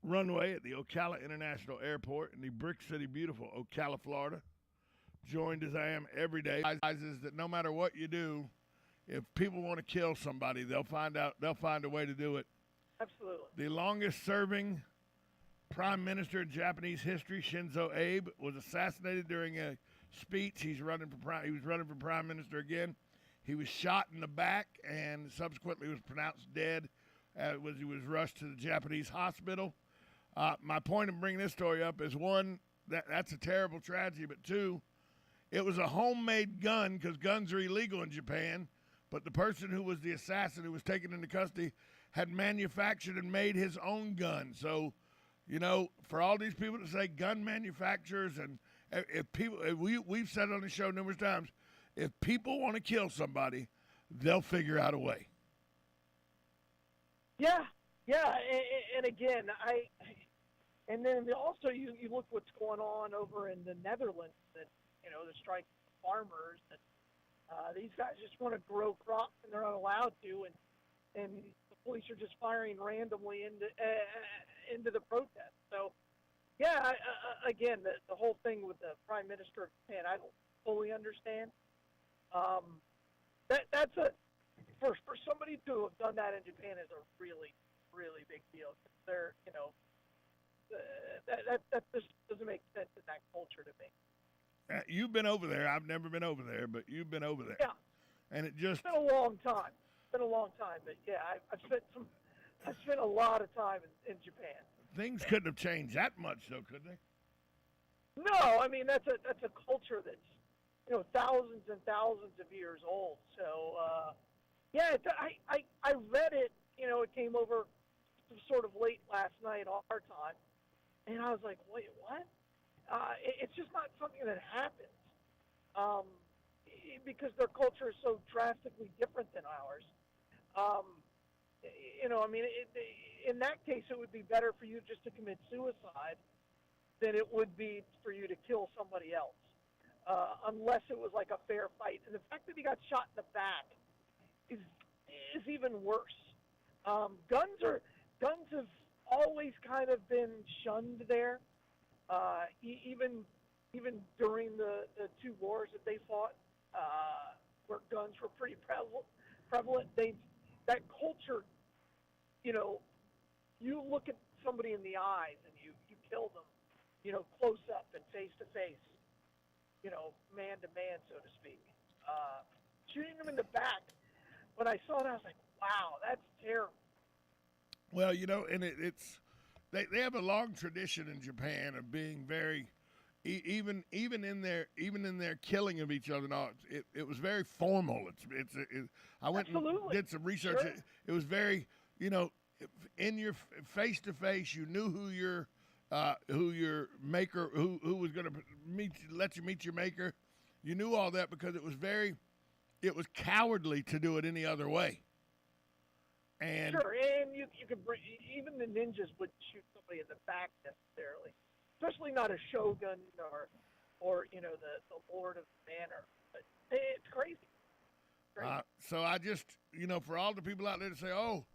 runway at the Ocala International Airport in the brick city, beautiful Ocala, Florida. Joined as I am every day, realizes that no matter what you do, if people want to kill somebody, they'll find out. They'll find a way to do it. Absolutely. The longest-serving prime minister in Japanese history, Shinzo Abe, was assassinated during a speech. He was running for prime minister again. He was shot in the back and subsequently was pronounced dead as he was rushed to the Japanese hospital. My point in bringing this story up is, one, that's a terrible tragedy, but two, it was a homemade gun because guns are illegal in Japan, but the person who was the assassin who was taken into custody had manufactured and made his own gun. So, for all these people to say gun manufacturers, and we've said it on the show numerous times, if people want to kill somebody, they'll figure out a way. Yeah, and again, and then also you look what's going on over in the Netherlands, that the strike farmers, and these guys just want to grow crops and they're not allowed to, and the police are just firing randomly into the protest. So, yeah, again, the whole thing with the Prime Minister of Japan, I don't fully understand. That's for somebody to have done that in Japan is a really, really big deal. They're, that just doesn't make sense in that culture to me. You've been over there. I've never been over there, but you've been over there. Yeah. And It's been a long time. But yeah, I've spent a lot of time in Japan. Things couldn't have changed that much, though, could they? No, I mean that's a culture that's thousands and thousands of years old. So yeah, I read it. It came over sort of late last night our time, and I was like, wait, what? It's just not something that happens because their culture is so drastically different than ours. I mean, in that case, it would be better for you just to commit suicide than it would be for you to kill somebody else, unless it was like a fair fight. And the fact that he got shot in the back is even worse. Guns have always kind of been shunned there. Even during the two wars that they fought, where guns were pretty prevalent, that culture, you look at somebody in the eyes and you kill them, close up and face to face, man to man, so to speak. Shooting them in the back, when I saw it, I was like, wow, that's terrible. Well, and they have a long tradition in Japan of being very, even in their killing of each other. No, it was very formal. I went Absolutely. and did some research. Sure. It was very, in your face to face. You knew who your maker, who was going to let you meet your maker. You knew all that because it was cowardly to do it any other way. And sure, and you could bring, even the ninjas wouldn't shoot somebody in the back necessarily, especially not a shogun or the lord of the manor. But it's crazy. So I just, for all the people out there to say, oh,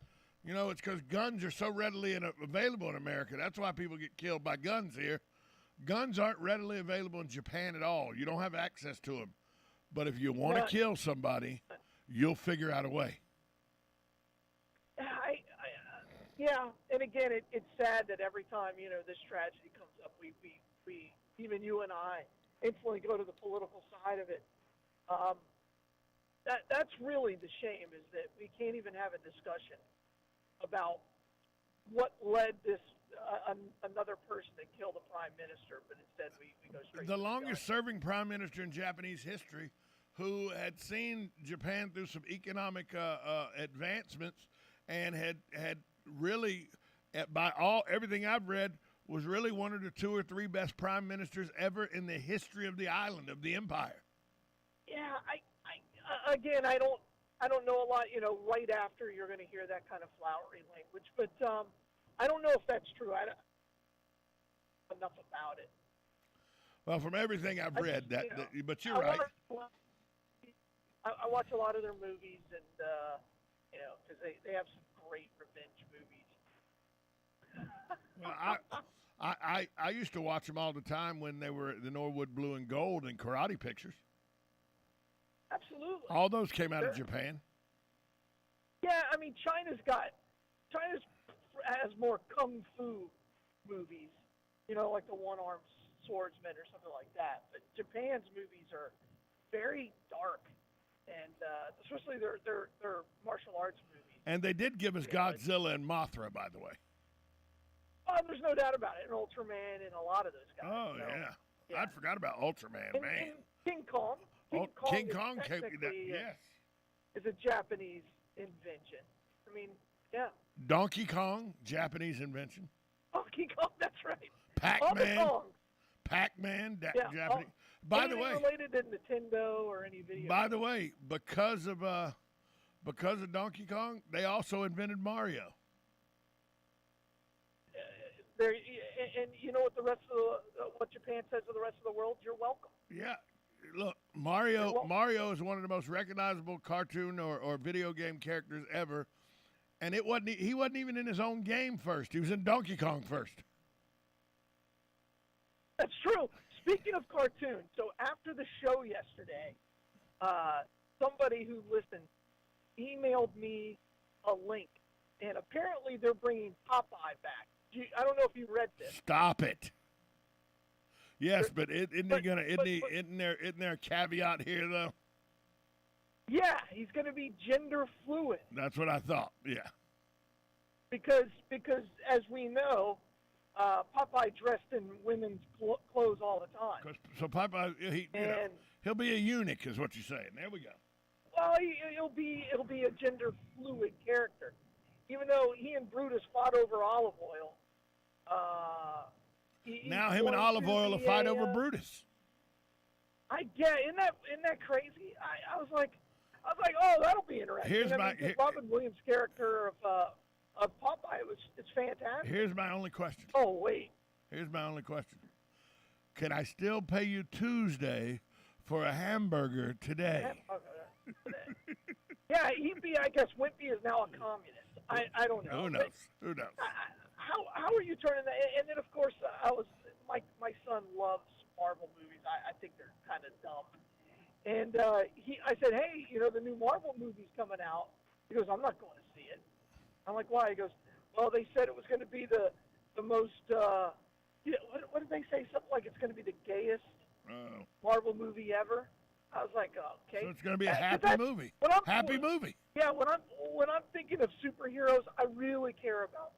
it's because guns are so readily available in America. That's why people get killed by guns here. Guns aren't readily available in Japan at all. You don't have access to them. But if you want to kill somebody, you'll figure out a way. Yeah, and again, it's sad that every time this tragedy comes up, we even you and I instantly go to the political side of it. That's really the shame, is that we can't even have a discussion about what led this another person to kill the prime minister, but instead we go straight. The longest-serving prime minister in Japanese history, who had seen Japan through some economic advancements, and had really, by everything I've read, was really one of the two or three best prime ministers ever in the history of the island, of the empire. Yeah, I don't know a lot. Right after you're going to hear that kind of flowery language, but I don't know if that's true. I don't know enough about it. Well, from everything I've read, but you're right. I watch a lot of their movies, and because they have some great revenge movies. Well, I used to watch them all the time when they were the Norwood Blue and Gold and Karate Pictures. Absolutely. All those came out of Japan. Yeah, I mean, China has more kung fu movies, like the one-armed swordsman or something like that. But Japan's movies are very dark, and especially their martial arts movies. And they did give us Godzilla and Mothra, by the way. Oh, there's no doubt about it. And Ultraman and a lot of those guys. Oh, yeah. I forgot about Ultraman, and, man. And King Kong. King Kong yes. Is a Japanese invention. I mean, yeah. Donkey Kong, Japanese invention. Donkey Kong, that's right. Pac-Man. Pac-Man, Japanese. By the way, related to Nintendo or any video. By the way, because of Donkey Kong, they also invented Mario. And you know what the rest of what Japan says to the rest of the world? You're welcome. Yeah. Look, Mario is one of the most recognizable cartoon or video game characters ever, and he wasn't even in his own game first. He was in Donkey Kong first. That's true. Speaking of cartoons, so after the show yesterday, somebody who listened emailed me a link, and apparently they're bringing Popeye back. I don't know if you read this. Stop it. Yes, but isn't there a caveat here though? Yeah, he's going to be gender fluid. That's what I thought. Yeah. Because as we know, Popeye dressed in women's clothes all the time. So Popeye, he'll be a eunuch, is what you're saying. There we go. Well, he'll be a gender fluid character, even though he and Brutus fought over olive oil. Now him and olive oil will fight over Brutus. Isn't that crazy? I was like, oh, that'll be interesting. Robin Williams' character of Popeye it's fantastic. Here's my only question. Oh wait. Here's my only question. Can I still pay you Tuesday for a hamburger today? Yeah, I guess Wimpy is now a communist. I don't know. Who knows? How are you turning that? And then of course my son loves Marvel movies. I think they're kind of dumb. And I said, hey, the new Marvel movie's coming out. He goes, I'm not going to see it. I'm like, why? He goes, well, they said it was going to be the most. What did they say? Something like it's going to be the gayest Marvel movie ever. I was like, okay. So it's going to be a happy movie. Happy movie. Yeah, when I'm thinking of superheroes, I really care about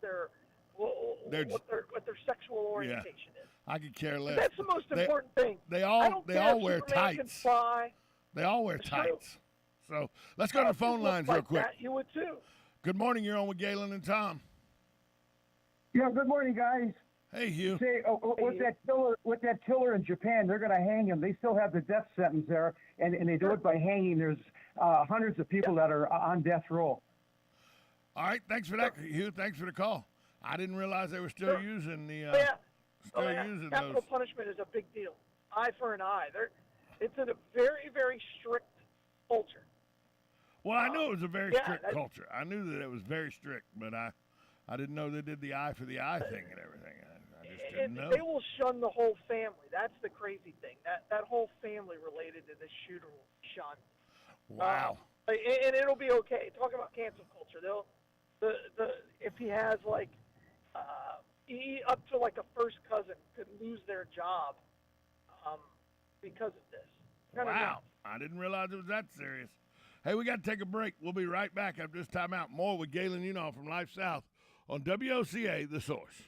what their sexual orientation is. I could care less. That's the most important thing. They all wear tights. They all wear tights. So let's go to the phone lines real quick. You would too. Good morning. You're on with Galen and Tom. Yeah. Good morning, guys. Hey, Hugh. Say, with that killer in Japan, they're going to hang him. They still have the death sentence there, and they do it by hanging. There's hundreds of people that are on death row. All right. Thanks for that, Hugh. Thanks for the call. I didn't realize they were still using the. Using capital those. Punishment is a big deal. Eye for an eye. It's in a very, very strict culture. Well, I knew it was a very strict culture. I knew that it was very strict, but I didn't know they did the eye for the eye thing and everything. I just didn't know. They will shun the whole family. That's the crazy thing. That whole family related to this shooter will be shunned. Wow. And it'll be okay. Talking about cancel culture, if he has up to a first cousin could lose their job because of this. Wow. I didn't realize it was that serious. Hey, we got to take a break. We'll be right back after this timeout. More with Galen Unall from Life South on WOCA, The Source.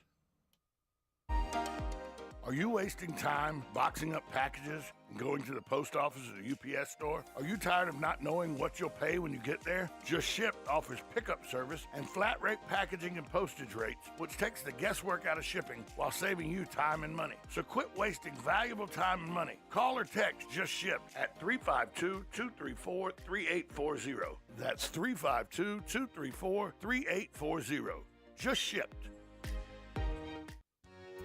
Are you wasting time boxing up packages and going to the post office or the UPS store? Are you tired of not knowing what you'll pay when you get there? Just Ship offers pickup service and flat rate packaging and postage rates, which takes the guesswork out of shipping while saving you time and money. So quit wasting valuable time and money. Call or text Just Ship at 352-234-3840. That's 352-234-3840. Just Shipped.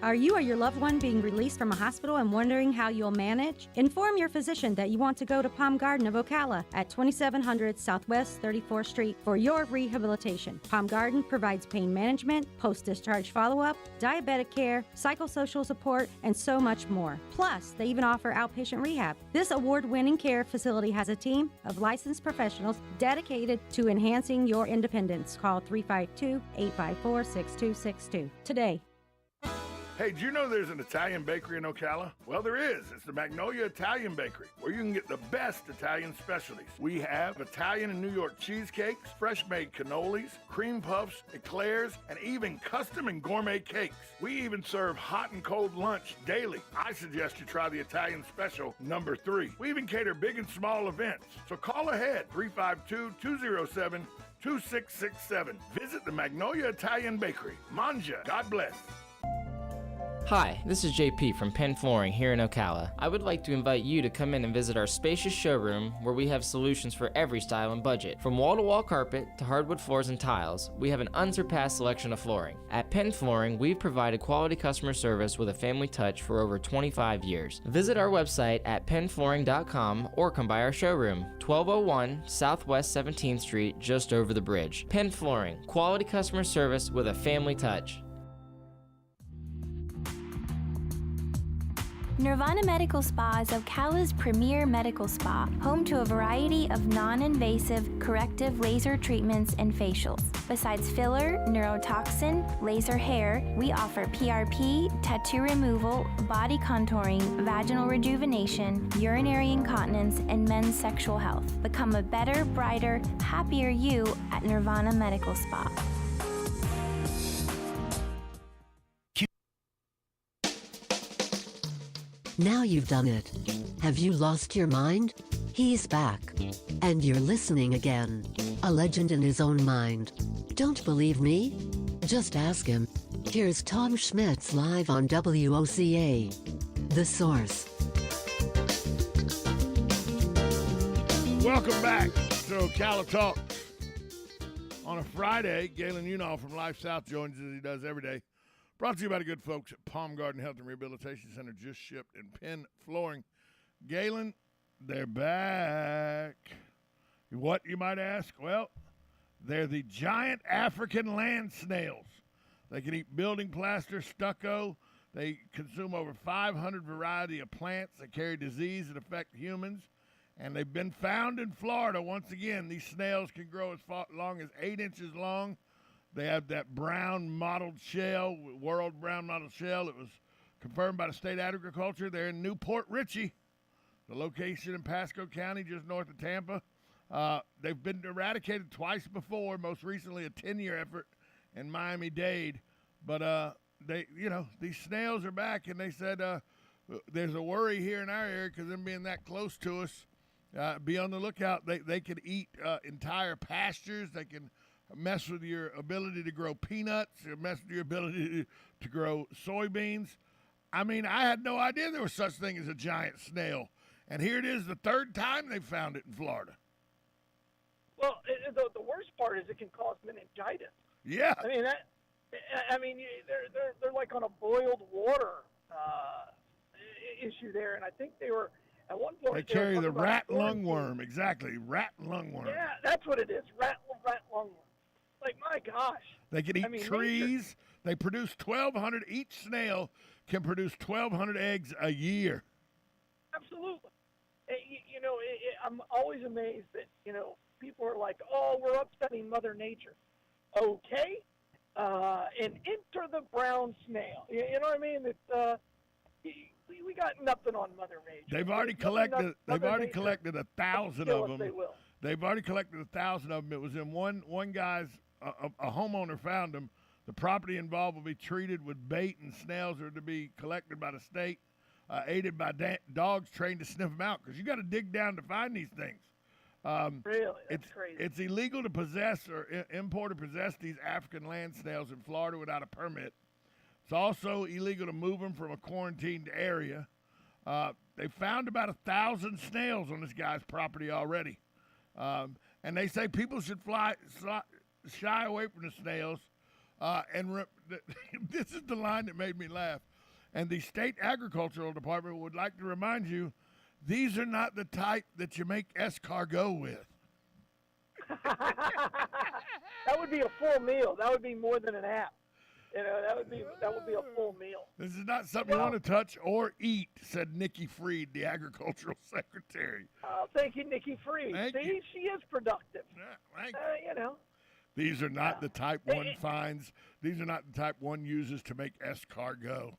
Are you or your loved one being released from a hospital and wondering how you'll manage? Inform your physician that you want to go to Palm Garden of Ocala at 2700 Southwest 34th Street for your rehabilitation. Palm Garden provides pain management, post-discharge follow-up, diabetic care, psychosocial support, and so much more. Plus, they even offer outpatient rehab. This award-winning care facility has a team of licensed professionals dedicated to enhancing your independence. Call 352-854-6262 today. Hey, do you know there's an Italian bakery in Ocala? Well, there is. It's the Magnolia Italian Bakery, where you can get the best Italian specialties. We have Italian and New York cheesecakes, fresh-made cannolis, cream puffs, eclairs, and even custom and gourmet cakes. We even serve hot and cold lunch daily. I suggest you try the Italian special number 3. We even cater big and small events. So call ahead, 352-207-2667. Visit the Magnolia Italian Bakery. Manja. God bless. Hi, this is JP from Penn Flooring here in Ocala. I would like to invite you to come in and visit our spacious showroom where we have solutions for every style and budget. From wall-to-wall carpet to hardwood floors and tiles, we have an unsurpassed selection of flooring. At Penn Flooring, we've provided quality customer service with a family touch for over 25 years. Visit our website at pennflooring.com or come by our showroom, 1201 Southwest 17th Street, just over the bridge. Penn Flooring, quality customer service with a family touch. Nirvana Medical Spa is Ocala's premier medical spa, home to a variety of non-invasive corrective laser treatments and facials. Besides filler, neurotoxin, laser hair, we offer PRP, tattoo removal, body contouring, vaginal rejuvenation, urinary incontinence, and men's sexual health. Become a better, brighter, happier you at Nirvana Medical Spa. Now you've done it. Have you lost your mind? He's back. And you're listening again. A legend in his own mind. Don't believe me? Just ask him. Here's Tom Schmitz live on WOCA. The Source. Welcome back to Ocala Talk. On a Friday, Galen Unall from Life South joins us as he does every day. Brought to you by the good folks at Palm Garden Health and Rehabilitation Center, just shipped, and Penn Flooring. Galen, they're back. What, you might ask? Well, they're the giant African land snails. They can eat building plaster, stucco. They consume over 500 variety of plants that carry disease that affect humans. And they've been found in Florida. Once again, these snails can grow as long as 8 inches long. They have that brown mottled shell, world brown mottled shell. It was confirmed by the state agriculture. They're in Newport Richey, the location in Pasco County, just north of Tampa. They've been eradicated twice before, most recently a 10-year effort in Miami-Dade. But these snails are back, and they said there's a worry here in our area because them being that close to us. Be on the lookout. They can eat entire pastures. They can mess with your ability to grow peanuts, mess with your ability to grow soybeans. I mean, I had no idea there was such thing as a giant snail. And here it is, the third time they found it in Florida. Well, the worst part is it can cause meningitis. Yeah. I mean, they're like on a boiled water issue there, and I think they were at one point. They carry the rat lungworm, exactly, rat lungworm. Yeah, that's what it is, rat lungworm. Like, my gosh. They can eat trees. Nature. They produce 1,200. Each snail can produce 1,200 eggs a year. Absolutely. I'm always amazed that, people are like, oh, we're upsetting Mother Nature. Okay. And enter the brown snail. You know what I mean? It's, we got nothing on Mother Nature. They've already collected 1,000 of them. They will. They've already collected 1,000 of them. It was in one guy's, a homeowner found them. The property involved will be treated with bait, and snails are to be collected by the state, aided by dogs trained to sniff them out, because you got to dig down to find these things. Really? That's crazy. It's illegal to possess or import or possess these African land snails in Florida without a permit. It's also illegal to move them from a quarantined area. They found about 1,000 snails on this guy's property already. And they say people should shy away from the snails. This is the line that made me laugh. And the state agricultural department would like to remind you, these are not the type that you make escargot with. That would be a full meal. That would be more than an app. That would be a full meal. This is not something you want to touch or eat, said Nikki Freed, the agricultural secretary. Thank you, Nikki Freed. See, she is productive. These are not the type one finds. These are not the type one uses to make escargot.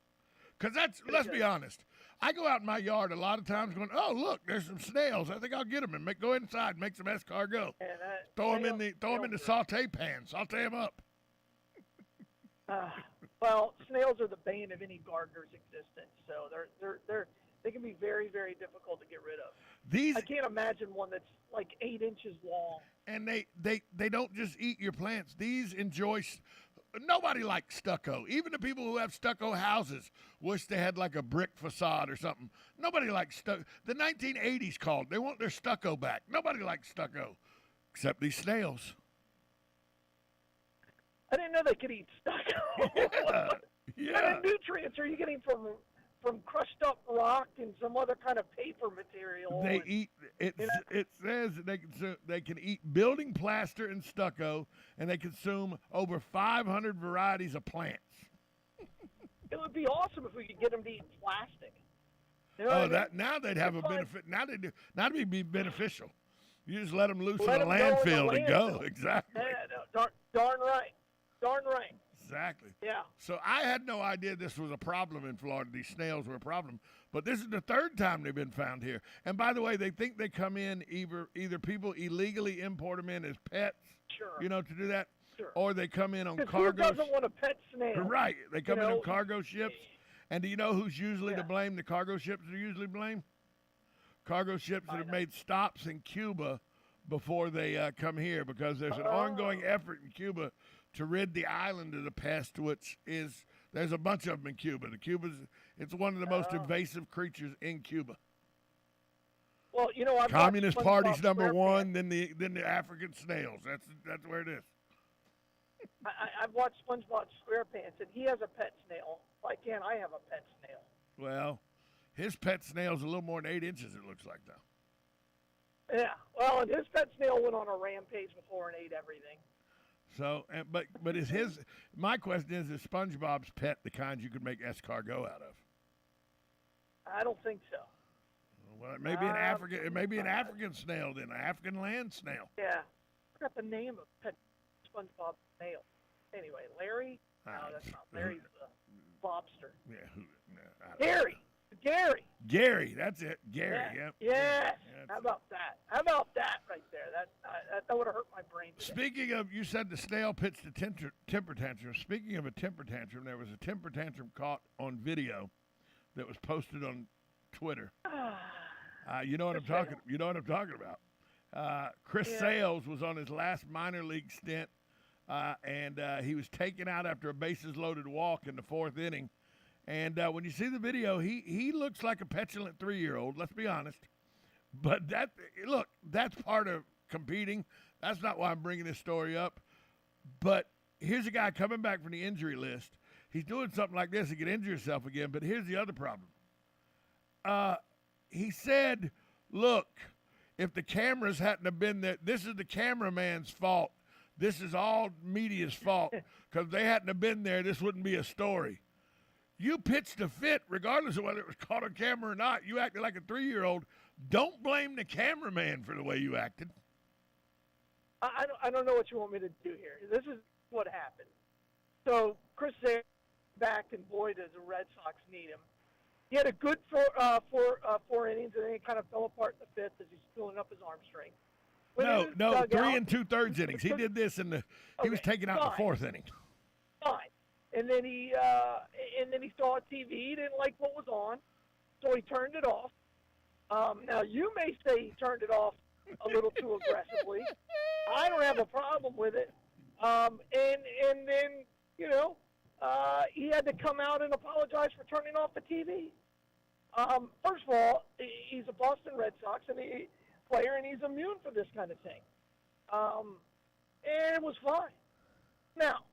Because let's be honest. I go out in my yard a lot of times going, oh, look, there's some snails. I think I'll get them and go inside and make some escargot. Throw them in the saute pan. Saute them up. Well, snails are the bane of any gardener's existence, so they can be very, very difficult to get rid of. I can't imagine one that's like 8 inches long. And they don't just eat your plants. These enjoy. Nobody likes stucco. Even the people who have stucco houses wish they had like a brick facade or something. Nobody likes stucco. The 1980s called. They want their stucco back. Nobody likes stucco, except these snails. I didn't know they could eat stucco. Yeah. What kind of nutrients are you getting from crushed up rock and some other kind of paper material? They eat it. It says that they can eat building plaster and stucco, and they consume over 500 varieties of plants. It would be awesome if we could get them to eat plastic. Now they'd have a benefit. Now they do. Now it'd be beneficial. You just let them loose in Let the 'em go in the landfill and go. landfill. Exactly. Yeah, darn right. Darn right. Exactly. Yeah. So I had no idea this was a problem in Florida. These snails were a problem. But this is the third time they've been found here. And by the way, they think they come in either people illegally import them in as pets, Sure. to do that, Sure. or they come in on 'Cause cargo. who doesn't want a pet snail? Right. They come in on cargo ships. And do you know who's usually to Yeah. blame? The cargo ships are usually blamed? Cargo ships that have made stops in Cuba before they come here, because there's an ongoing effort in Cuba to rid the island of the pest, which is, there's a bunch of them in Cuba. It's one of the most invasive creatures in Cuba. Well, I've Communist watched Party's SpongeBob number SquarePants. one, then the African snails. That's where it is. I've watched SpongeBob SquarePants, and he has a pet snail. Why can't I have a pet snail? Well, his pet snail's a little more than 8 inches, it looks like, though. Yeah. Well, and his pet snail went on a rampage before and ate everything. So, but is my question is SpongeBob's pet the kind you could make escargot out of? I don't think so. Well, it may be an African. It may be an African snail, then an African land snail. Yeah. I forgot the name of pet SpongeBob snail. Anyway, Larry? No, that's not. Larry's a lobster. Yeah. Gary. That's it. Gary. Yeah. Yep. Yes. How about that? How about that right there? That would have hurt my brain today. Speaking of, you said the snail pitched a temper tantrum. Speaking of a temper tantrum, there was a temper tantrum caught on video that was posted on Twitter. You know what I'm talking. You know what I'm talking about. Chris Sales was on his last minor league stint, and he was taken out after a bases-loaded walk in the 4th inning. And when you see the video, he looks like a petulant 3-year-old. Let's be honest. But that's part of competing. That's not why I'm bringing this story up. But here's a guy coming back from the injury list. He's doing something like this. He could injure himself again. But here's the other problem. He said, look, if the cameras hadn't have been there, this is the cameraman's fault. This is all media's fault. Because if they hadn't have been there, this wouldn't be a story. You pitched a fit, regardless of whether it was caught on camera or not. You acted like a 3-year-old. Don't blame the cameraman for the way you acted. I don't know what you want me to do here. This is what happened. So Chris Sayers back, and boy, does the Red Sox need him. He had a good four innings, and then he kind of fell apart in the 5th as he's filling up his arm strength. No, 3 2/3 innings. He did this he was taken out in the 4th inning. Fine. And then he saw TV. He didn't like what was on, so he turned it off. Now you may say he turned it off a little too aggressively. I don't have a problem with it. And then he had to come out and apologize for turning off the TV. First of all, he's a Boston Red Sox player, and he's immune for this kind of thing. And it was fine. Now,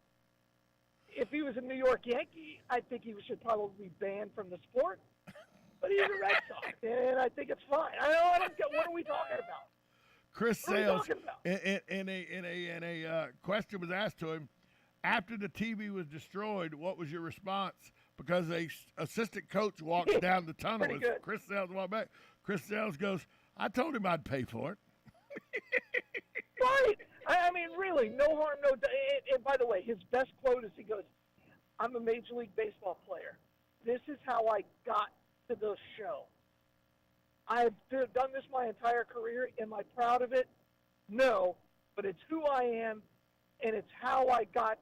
if he was a New York Yankee, I think he should probably be banned from the sport. But he's a Red Sox, and I think it's fine. I don't get. What are we talking about? Chris What are we Sales, talking about? in a question was asked to him after the TV was destroyed. What was your response? Because a assistant coach walks down the tunnel as good. Chris Sales walked back. Chris Sales goes, "I told him I'd pay for it." Right. I mean, really, no harm, no. And by the way, his best quote is he goes, "I'm a Major League Baseball player. This is how I got to the show. I've done this my entire career. Am I proud of it? No, but it's who I am, and it's how I got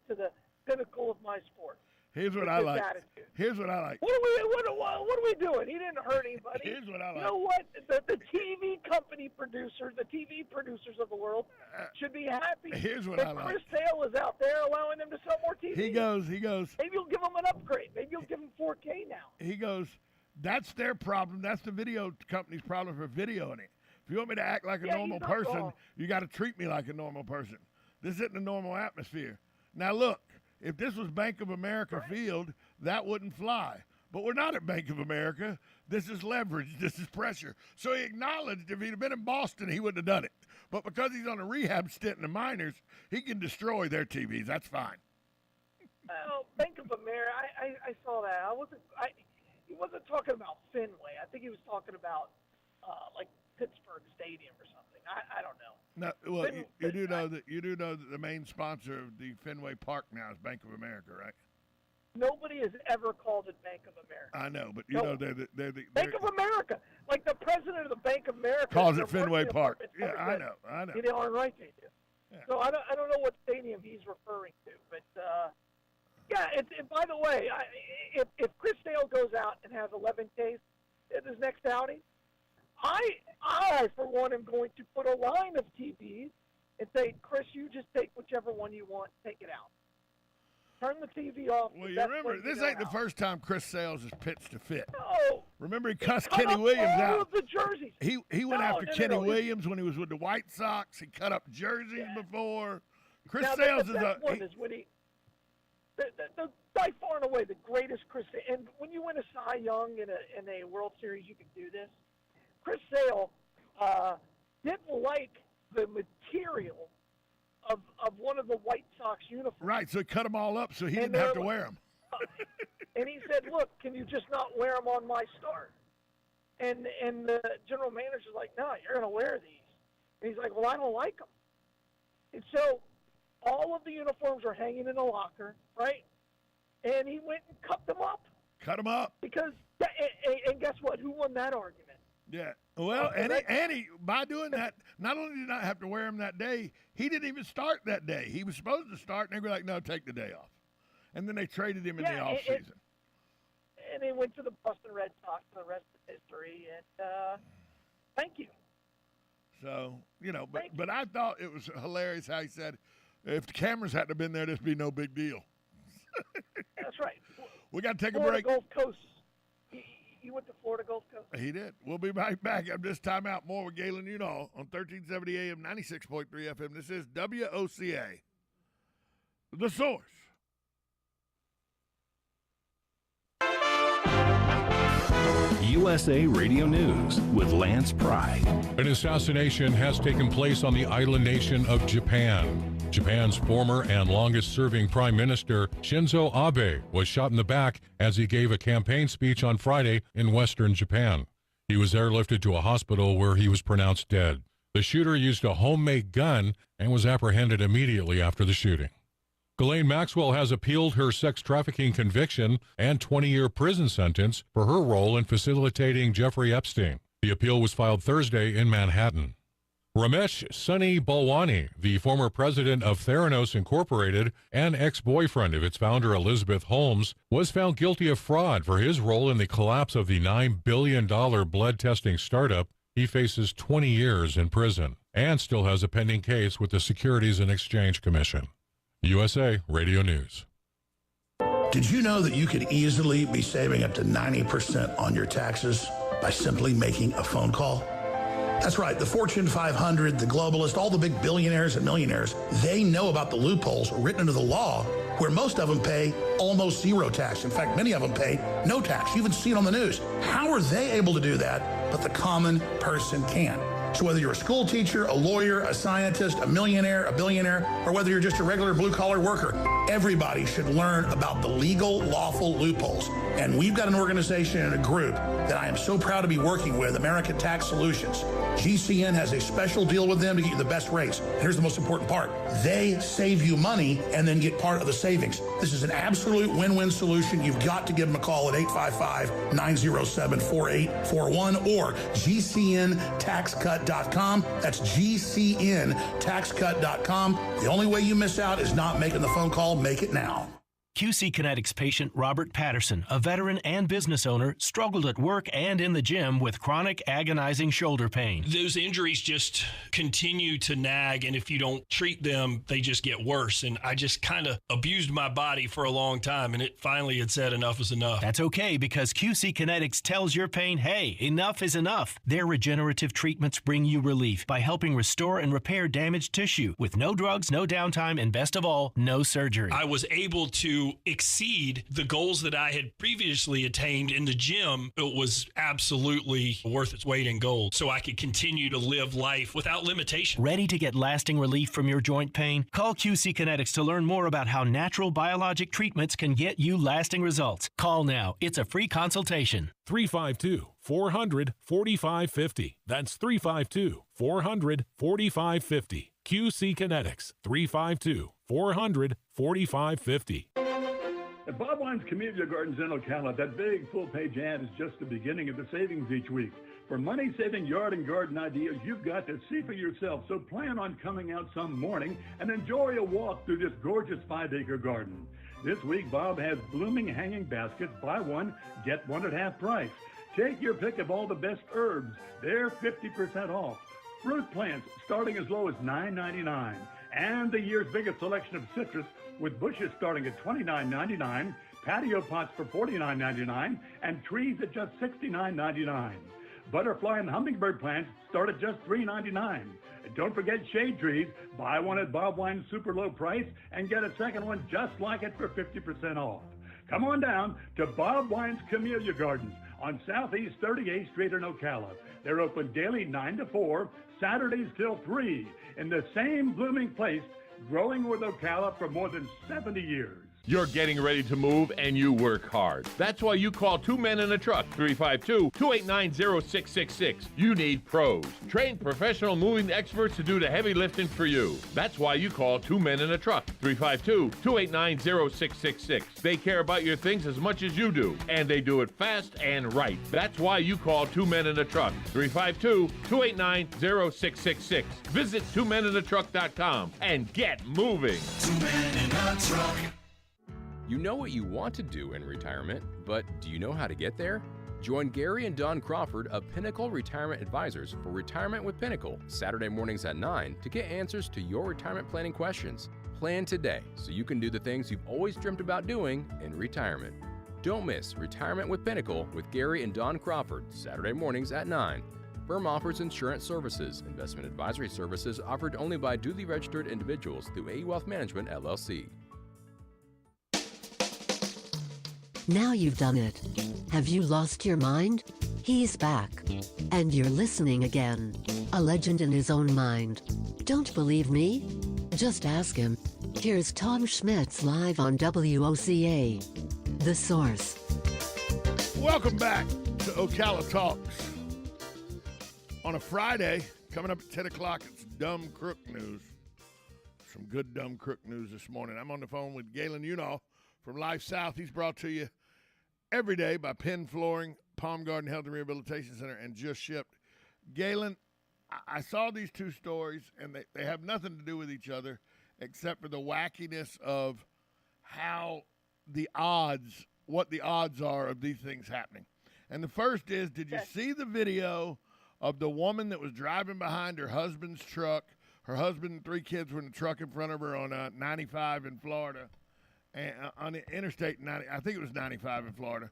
to the pinnacle of my sport." Here's what With I this like. attitude. Here's what I like. What are we doing? He didn't hurt anybody. Here's what I like. You know what? The TV company producers, the TV producers of the world, should be happy. Here's what that I like. Chris Sale is out there allowing them to sell more TV. He goes. Maybe you'll give them an upgrade. Maybe you'll give them 4K now. He goes, that's their problem. That's the video company's problem for videoing it. If you want me to act like a Yeah, normal he's not person, wrong. you got to treat me like a normal person. This isn't a normal atmosphere. Now, look, if this was Bank of America Field, that wouldn't fly. But we're not at Bank of America. This is leverage. This is pressure. So he acknowledged if he'd have been in Boston, he wouldn't have done it. But because he's on a rehab stint in the minors, he can destroy their TVs. That's fine. Bank of America. I saw that. He wasn't talking about Fenway. I think he was talking about like Pittsburgh Stadium or something. I don't know. No, well, you do know that the main sponsor of the Fenway Park now is Bank of America, right? Nobody has ever called it Bank of America. I know, but No. they're the Bank of America, like the president of the Bank of America calls their it Fenway marketing Park. department's Yeah, never I said, know. You know, all right, they do. Yeah. So I don't know what stadium he's referring to, but yeah. And by the way, if Chris Sale goes out and has 11 Ks in his next outing, I for one am going to put a line of TVs and say, Chris, you just take whichever one you want, take it out. Turn the TV off. Well, you That's remember, when this go ain't the out. first time Chris Sales has pitched a fit. No. Remember, he cussed Cut Kenny up Williams all out. of the jerseys. He went No, after no, Kenny no. Williams when he was with the White Sox. He cut up jerseys before. Chris Now, Sales the is best one is when the by far and away the greatest Chris. And when you win a Cy Young in a World Series, you can do this. Chris Sale didn't like the material of one of the White Sox uniforms. right, so he cut them all up so he And didn't have to they're- wear them. And he said, "Look, can you just not wear them on my start?" And the general manager's like, "No, you're going to wear these." And he's like, "Well, I don't like them." And so all of the uniforms are hanging in a locker, right? And he went and cut them up Cut them up. because, and guess what? Who won that argument? Yeah. Well, Okay, and he, by doing that, not only did he not have to wear them that day, he didn't even start that day. He was supposed to start, and they were like, no, take the day off. And then they traded him in the offseason. And he went to the Boston Red Sox for the rest of history. And thank you. So, you know, but I thought it was hilarious how he said, if the cameras hadn't have been there, this would be no big deal. That's right. We got to take a Florida break. Gulf Coast. He went to Florida Gulf Coast. He did. We'll be right back after this timeout. More with Galen Unall on 1370 AM, 96.3 FM. This is WOCA, The Source. USA Radio News with Lance Pry. An assassination has taken place on the island nation of Japan. Japan's former and longest-serving Prime Minister Shinzo Abe was shot in the back as he gave a campaign speech on Friday in western Japan. He was airlifted to a hospital where he was pronounced dead. The shooter used a homemade gun and was apprehended immediately after the shooting. Ghislaine Maxwell has appealed her sex trafficking conviction and 20-year prison sentence for her role in facilitating Jeffrey Epstein. The appeal was filed Thursday in Manhattan. Ramesh Sunny Balwani, the former president of Theranos Incorporated and ex-boyfriend of its founder Elizabeth Holmes, was found guilty of fraud for his role in the collapse of the $9 billion blood testing startup. He faces 20 years in prison and still has a pending case with the Securities and Exchange Commission. USA Radio News. Did you know that you could easily be saving up to 90% on your taxes by simply making a phone call? That's right. The Fortune 500, the globalists, all the big billionaires and millionaires, they know about the loopholes written into the law where most of them pay almost zero tax. In fact, many of them pay no tax. You even see it on the news. How are they able to do that, but the common person can't? So whether you're a school teacher, a lawyer, a scientist, a millionaire, a billionaire, or whether you're just a regular blue-collar worker, everybody should learn about the legal, lawful loopholes. And we've got an organization and a group that I am so proud to be working with, American Tax Solutions. GCN has a special deal with them to get you the best rates. Here's the most important part. They save you money and then get part of the savings. This is an absolute win-win solution. You've got to give them a call at 855-907-4841 or GCNTaxCut.com. That's GCNTaxCut.com. The only way you miss out is not making the phone call. Make it now. QC Kinetics patient Robert Patterson, a veteran and business owner, struggled at work and in the gym with chronic agonizing shoulder pain. Those injuries just continue to nag, and if you don't treat them, they just get worse. And I just kind of abused my body for a long time, and it finally had said enough is enough. That's okay, because QC Kinetics tells your pain, hey, enough is enough. Their regenerative treatments bring you relief by helping restore and repair damaged tissue with no drugs, no downtime, and best of all, no surgery. I was able to exceed the goals that I had previously attained in the gym. It was absolutely worth its weight in gold, so I could continue to live life without limitation. Ready to get lasting relief from your joint pain? Call QC Kinetics to learn more about how natural biologic treatments can get you lasting results. Call now. It's a free consultation. 352-400-4550. That's 352-400-4550. QC Kinetics. 352-400-4550. At Bob Wine's Camellia Gardens in Ocala, that big full-page ad is just the beginning of the savings each week. For money-saving yard and garden ideas, you've got to see for yourself, so plan on coming out some morning and enjoy a walk through this gorgeous 5-acre garden. This week, Bob has blooming hanging baskets, buy one, get one at half price. Take your pick of all the best herbs. They're 50% off. Fruit plants starting as low as $9.99. And the year's biggest selection of citrus with bushes starting at $29.99, patio pots for $49.99, and trees at just $69.99. Butterfly and hummingbird plants start at just $3.99. Don't forget shade trees. Buy one at Bob Wine's super low price and get a second one just like it for 50% off. Come on down to Bob Wine's Camellia Gardens on Southeast 38th Street in Ocala. They're open daily 9 to 4, Saturdays till 3, in the same blooming place, growing with Ocala for more than 70 years. You're getting ready to move and you work hard. That's why you call Two Men in a Truck, 352-289-0666. You need pros, trained professional moving experts to do the heavy lifting for you. That's why you call Two Men in a Truck, 352-289-0666. They care about your things as much as you do, and they do it fast and right. That's why you call Two Men in a Truck, 352-289-0666. Visit twomeninatruck.com and get moving. Two Men in a Truck. You know what you want to do in retirement, but do you know how to get there? Join Gary and Don Crawford of Pinnacle Retirement Advisors for Retirement with Pinnacle, Saturday mornings at 9 to get answers to your retirement planning questions. Plan today so you can do the things you've always dreamt about doing in retirement. Don't miss Retirement with Pinnacle with Gary and Don Crawford, Saturday mornings at 9. Firm offers insurance services. Investment advisory services offered only by duly registered individuals through AE Wealth Management, LLC. Now you've done it. Have you lost your mind? He's back. And you're listening again. A legend in his own mind. Don't believe me? Just ask him. Here's Tom Schmitz live on WOCA. The Source. Welcome back to Ocala Talks. On a Friday, coming up at 10 o'clock, it's Dumb Crook News. Some good Dumb Crook News this morning. I'm on the phone with Galen Unall from Life South. He's brought to you every day by Penn Flooring, Palm Garden Health and Rehabilitation Center, and Just Shipped. Galen, I saw these two stories, and they have nothing to do with each other except for the wackiness of how what the odds are of these things happening. And the first is, did you see the video of the woman that was driving behind her husband's truck? Her husband and 3 kids were in the truck in front of her on 95 in Florida. And on the Interstate 90, I think it was 95 in Florida,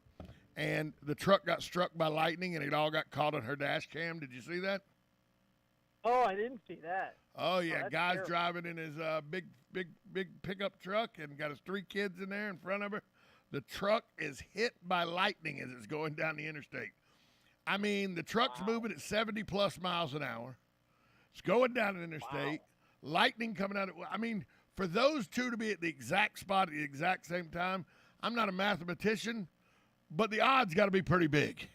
and the truck got struck by lightning, and it all got caught on her dash cam. Did you see that? Oh, I didn't see that. Oh yeah, that's guy's terrible. driving in his big pickup truck and got his 3 kids in there in front of her. The truck is hit by lightning as it's going down the interstate. I mean, the truck's moving at 70 plus miles an hour. It's going down an interstate. Lightning coming out. I mean, for those two to be at the exact spot at the exact same time, I'm not a mathematician, but the odds got to be pretty big.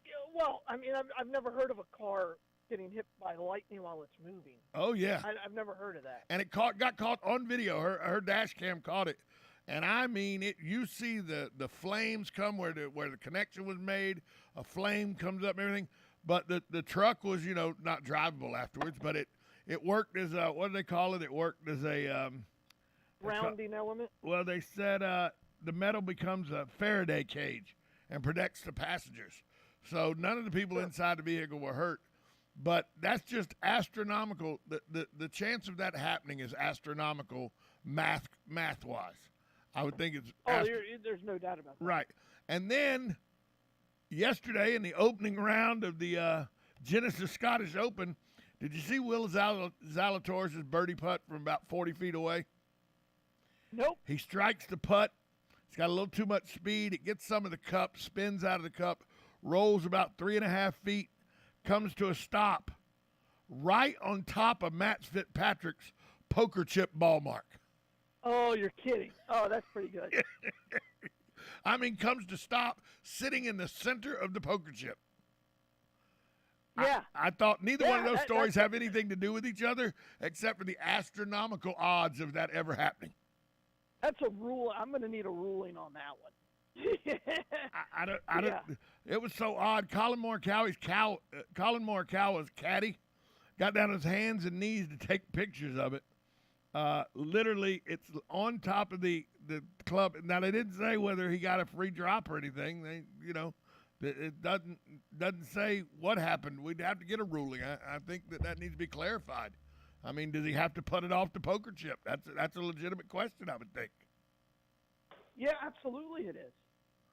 Yeah, well, I mean, I've never heard of a car getting hit by lightning while it's moving. Oh yeah, I've never heard of that. and it got caught on video. Her dash cam caught it, and I mean it. You see the flames come where the connection was made. A flame comes up and everything, but the truck was not drivable afterwards. But it worked as a, what do they call it? It worked as a Grounding element. well, they said the metal becomes a Faraday cage and protects the passengers. So none of the people inside the vehicle were hurt. But that's just astronomical. The chance of that happening is astronomical math-wise. I would think it's there's no doubt about that. right. And then yesterday in the opening round of the Genesis Scottish Open, did you see Will Zalatoris' birdie putt from about 40 feet away? Nope. He strikes the putt. It's got a little too much speed. It gets some of the cup, spins out of the cup, rolls about 3.5 feet, comes to a stop right on top of Matt Fitzpatrick's poker chip ball mark. Oh, you're kidding. Oh, that's pretty good. I mean, comes to stop sitting in the center of the poker chip. Yeah. I thought neither one of those stories that's have anything to do with each other except for the astronomical odds of that ever happening. That's a rule. I'm going to need a ruling on that one. I don't. It was so odd. Colin Morikawa's caddy got down on his hands and knees to take pictures of it. Literally, it's on top of the club. Now they didn't say whether he got a free drop or anything. It doesn't say what happened. We'd have to get a ruling. I think that needs to be clarified. I mean, does he have to put it off the poker chip? That's a legitimate question, I would think. Yeah, absolutely it is.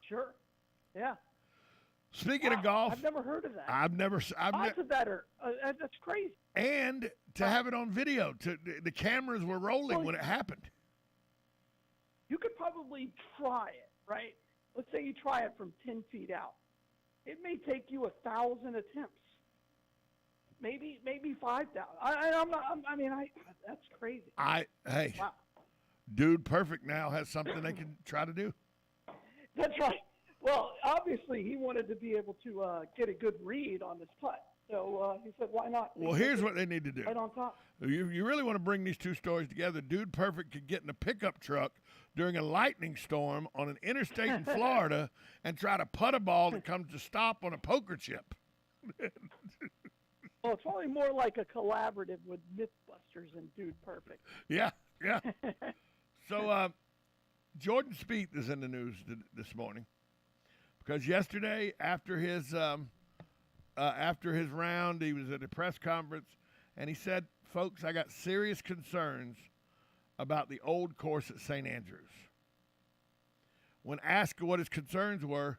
Sure. Yeah. Speaking of golf, I've never heard of that. Odds of that are that's crazy. And to have it on video, the cameras were rolling when it happened. You could probably try it, right? Let's say you try it from 10 feet out. It may take you 1,000 attempts. Maybe 5,000. That's crazy. Hey, wow. Dude Perfect now has something they can try to do. That's right. Well, obviously he wanted to be able to get a good read on this putt. So he said, why not? Well, here's what they need to do. Right on top. You really want to bring these two stories together. Dude Perfect could get in a pickup truck during a lightning storm on an interstate in Florida and try to putt a ball that comes to stop on a poker chip. Well, it's probably more like a collaborative with Mythbusters and Dude Perfect. Yeah. So Jordan Spieth is in the news this morning because yesterday after his round, he was at a press conference and he said, "Folks, I got serious concerns about the old course at St. Andrews." When asked what his concerns were,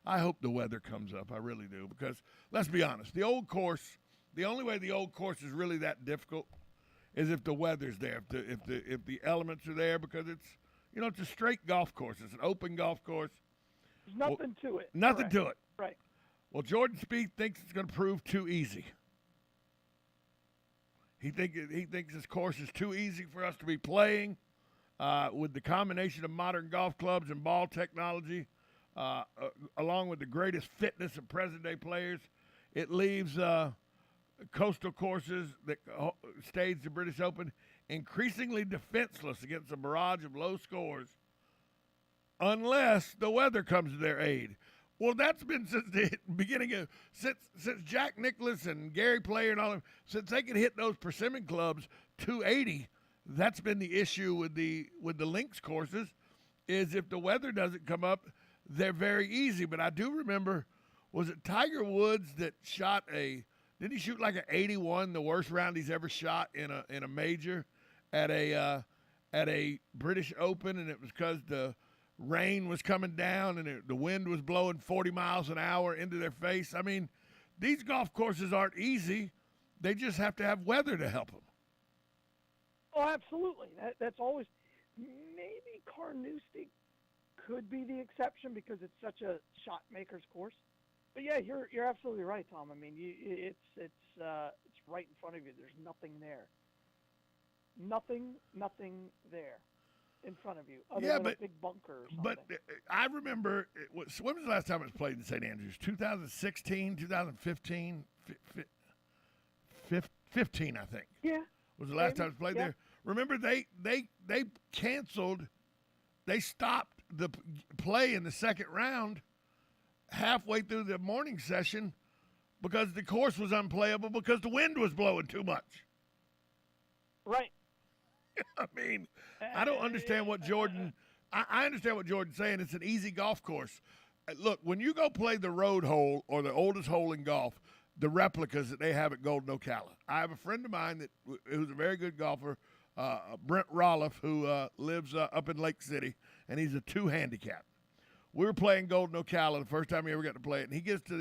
I hope the weather comes up. I really do, because let's be honest, the old course, the only way the old course is really that difficult is if the weather's there, if the elements are there, because it's a straight golf course. It's an open golf course. There's nothing to it. Nothing to it. Right. Well, Jordan Spieth thinks it's going to prove too easy. He thinks this course is too easy for us to be playing with the combination of modern golf clubs and ball technology, along with the greatest fitness of present-day players. It leaves coastal courses that stage the British Open increasingly defenseless against a barrage of low scores unless the weather comes to their aid. Well, that's been since the beginning of since Jack Nicklaus and Gary Player and all of them, since they could hit those persimmon clubs 280. That's been the issue with the links courses, is if the weather doesn't come up, they're very easy. But I do remember, was it Tiger Woods that shot did he shoot like an 81, the worst round he's ever shot in a major at a British Open, and it was because the rain was coming down and the wind was blowing 40 miles an hour into their face. I mean, these golf courses aren't easy. They just have to have weather to help them. Oh, absolutely. That's always maybe Carnoustie could be the exception because it's such a shot maker's course. But yeah, you're absolutely right, Tom. I mean, it's right in front of you. There's nothing there. Nothing there in front of you other than a big bunker or something. But I remember, when was the last time it was played in St. Andrews? 2016, 2015? 15, I think. Yeah. Was the last time it was played there. Remember, they canceled, they stopped the play in the second round halfway through the morning session because the course was unplayable because the wind was blowing too much. Right. I mean, I don't understand what Jordan – I understand what Jordan's saying. It's an easy golf course. Look, when you go play the road hole or the oldest hole in golf, the replicas that they have at Golden Ocala. I have a friend of mine who's a very good golfer, Brent Rolliff, who lives up in Lake City, and he's a 2 handicap. We were playing Golden Ocala the first time he ever got to play it, and he gets to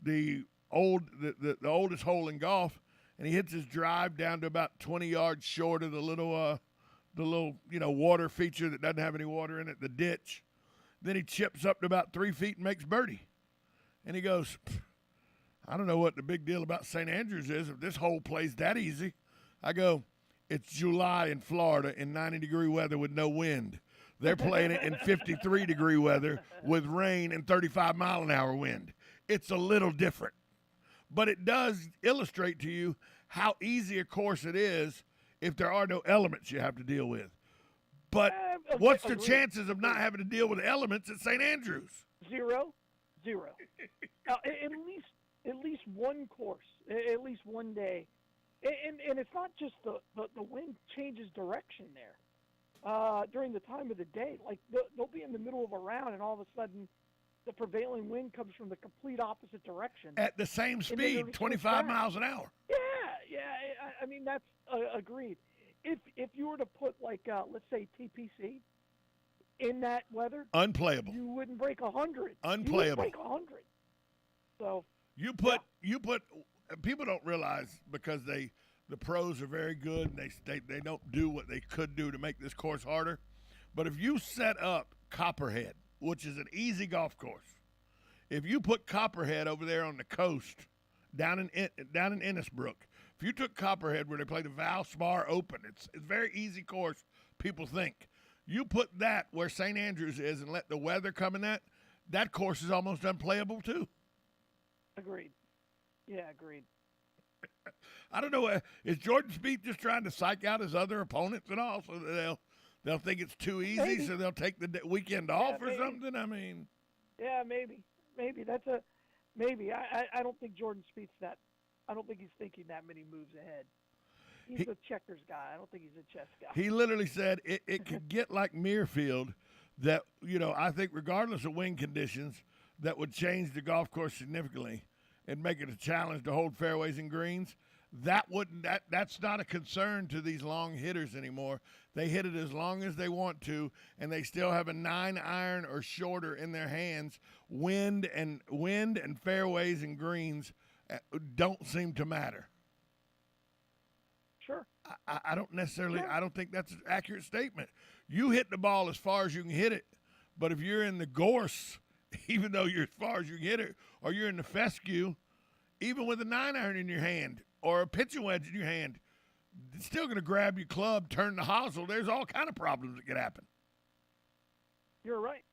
the oldest hole in golf, and he hits his drive down to about 20 yards short of the little water feature that doesn't have any water in it, the ditch. Then he chips up to about 3 feet and makes birdie. And he goes, I don't know what the big deal about St. Andrews is if this hole plays that easy. I go, it's July in Florida in 90-degree weather with no wind. They're playing it in 53-degree weather with rain and 35-mile-an-hour wind. It's a little different. But it does illustrate to you how easy a course it is if there are no elements you have to deal with. But what's the chances of not having to deal with elements at St. Andrews? Zero. At least one course, at least one day. And it's not just the wind changes direction there during the time of the day. Like they'll be in the middle of a round and all of a sudden the prevailing wind comes from the complete opposite direction. At the same speed, 25 miles an hour. Yeah. I mean, that's agreed. If you were to put like, let's say TPC in that weather. Unplayable. You wouldn't break 100. Unplayable. You wouldn't break 100. So. You put people don't realize because the pros are very good and they don't do what they could do to make this course harder. But if you set up Copperhead, which is an easy golf course, if you put Copperhead over there on the coast down in Innisbrook, if you took Copperhead where they play the Valspar Open, it's a very easy course. People think you put that where St. Andrews is and let the weather come in that course is almost unplayable too. Agreed. Yeah, agreed. I don't know. Is Jordan Spieth just trying to psych out his other opponents and all so that they'll think it's too easy, maybe. So they'll take the weekend off or something? I mean. Yeah, maybe. That's maybe. I don't think Jordan Spieth's that. I don't think he's thinking that many moves ahead. He's a checkers guy. I don't think he's a chess guy. He literally said it could get like Muirfield that, I think regardless of wind conditions, that would change the golf course significantly and make it a challenge to hold fairways and greens. That's not a concern to these long hitters anymore. They hit it as long as they want to, and they still have a 9-iron or shorter in their hands. Wind and fairways and greens don't seem to matter. Sure. I don't necessarily. Sure. I don't think that's an accurate statement. You hit the ball as far as you can hit it, but if you're in the gorse, even though you're as far as you can hit it, or you're in the fescue, even with a 9-iron in your hand or a pitching wedge in your hand, it's still going to grab your club, turn the hosel. There's all kind of problems that could happen. You're right.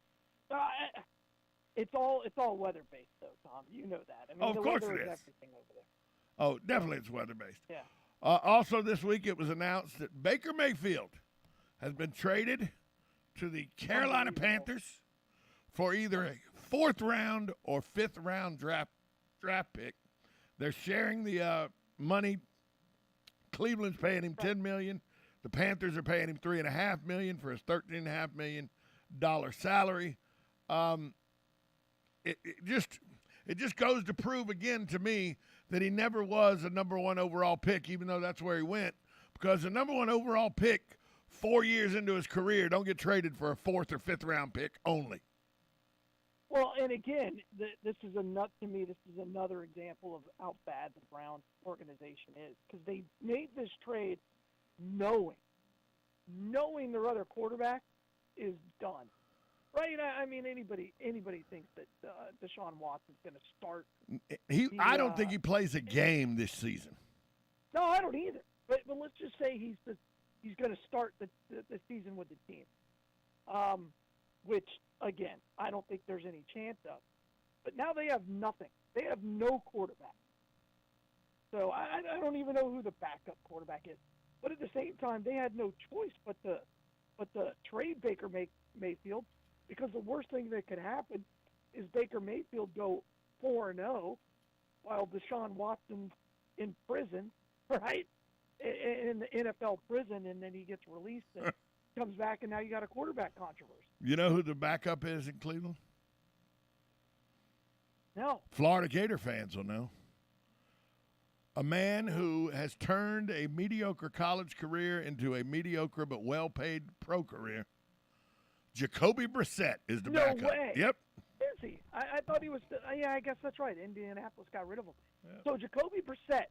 It's all weather based, though, Tom. You know that. I mean, of course it is. Everything over there. Oh, definitely, it's weather based. Yeah. Also, this week it was announced that Baker Mayfield has been traded to the Carolina Panthers for either a 4th round or 5th round draft pick. They're sharing the money. Cleveland's paying him $10 million. The Panthers are paying him $3.5 million for his $13.5 million salary. It just goes to prove again to me that he never was a number 1 overall pick, even though that's where he went. Because the number 1 overall pick 4 years into his career don't get traded for a 4th or 5th round pick only. Well, and again, this is another example of how bad the Browns organization is, because they made this trade knowing their other quarterback is done. Right? I mean, anybody thinks that Deshaun Watson's going to start. I don't think he plays a game this season. No, I don't either. But let's just say he's going to start the season with the team, which again I don't think there's any chance of. But now they have nothing. They have no quarterback. So I don't even know who the backup quarterback is. But at the same time, they had no choice but to trade Baker Mayfield, because the worst thing that could happen is Baker Mayfield go 4-0 while Deshaun Watson's in prison, right? In the NFL prison, and then he gets released and comes back, and now you got a quarterback controversy. You know who the backup is in Cleveland? No. Florida Gator fans will know. A man who has turned a mediocre college career into a mediocre but well-paid pro career. Jacoby Brissett is the backup. No way. Yep. Is he? I thought he was. Yeah, I guess that's right. Indianapolis got rid of him. Yep. So Jacoby Brissett,